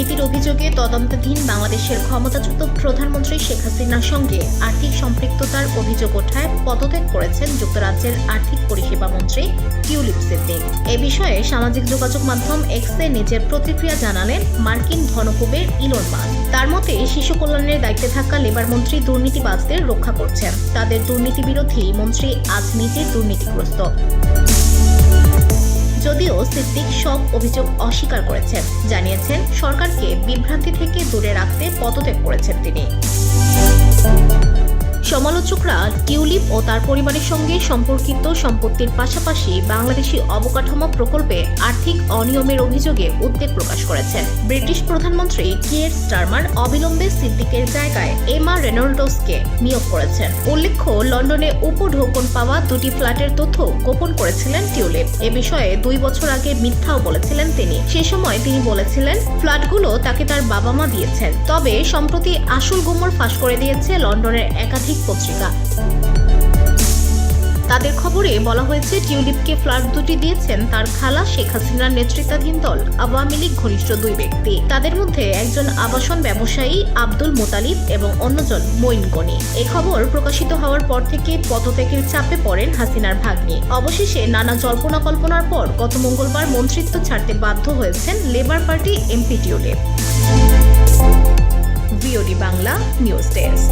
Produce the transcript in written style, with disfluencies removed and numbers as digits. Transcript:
দুর্নীতির অভিযোগে তদন্তাধীন বাংলাদেশের ক্ষমতাচ্যুত প্রধানমন্ত্রী শেখ হাসিনার সঙ্গে আর্থিক সম্পৃক্ততার অভিযোগ ওঠায় পদত্যাগ করেছেন যুক্তরাজ্যের আর্থিক পরিষেবা মন্ত্রী টিউলিপ সিদ্দিক। এ বিষয়ে সামাজিক যোগাযোগ মাধ্যম এক্সে নিজের প্রতিক্রিয়া জানালেন মার্কিন ধনকুবের ইলন মাস্ক। তার মতে, শিশু কল্যাণের দায়িত্বে থাকা লেবার মন্ত্রী দুর্নীতিবাজদের রক্ষা করছেন। তাদের দুর্নীতি বিরোধী মন্ত্রী আজ নিজে দুর্নীতিগ্রস্ত। যদিও সিদ্দিক সব অভিযোগ অস্বীকার করেছেন, জানিয়েছেন সরকারকে বিভ্রান্তি থেকে দূরে রাখতে পদত্যাগ করেছেন তিনি। সমালোচকরা টিউলিপ ও তার পরিবারের সঙ্গে সম্পর্কিত সম্পত্তির পাশাপাশি বাংলাদেশি অবকাঠামো প্রকল্পে আর্থিক অনিয়মের অভিযোগে উদ্বেগ প্রকাশ করেছেন। ব্রিটিশ প্রধানমন্ত্রী কিয়ের স্টারমার অবিলম্বে সিদ্দিকের জায়গায় এমা রেনল্ডসকে নিয়োগ করেছেন। উল্লেখ্য, লন্ডনে উপঢৌকন পাওয়া দুটি ফ্ল্যাটের তথ্য গোপন করেছিলেন টিউলিপ। এ বিষয়ে 2 বছর আগে মিথ্যাও বলেছিলেন তিনি। সে সময় তিনি বলেছিলেন ফ্ল্যাটগুলো তাকে তার বাবা মা দিয়েছেন। তবে সম্প্রতি আসল গুমর ফাঁস করে দিয়েছে লন্ডনের একাধিক পত্রিকা। তাদের খবরে বলা হয়েছে টিউলিপকে ফ্ল্যাট দুটি দিয়েছেন তার খালা শেখ হাসিনার নেতৃত্বাধীন দল আওয়ামী লীগ ঘনিষ্ঠ 2 ব্যক্তি। তাদের মধ্যে একজন আবাসন ব্যবসায়ী আব্দুল মোতালিব এবং অন্যজন মঈন গনি। এই খবর প্রকাশিত হওয়ার পর থেকে পদত্যাগের চাপে পড়েন হাসিনার ভাগ্নি। অবশেষে নানা জল্পনা কল্পনার পর গত মঙ্গলবার মন্ত্রিত্ব ছাড়তে বাধ্য হয়েছেন labour party MP tulip. VOD Bangla news desk.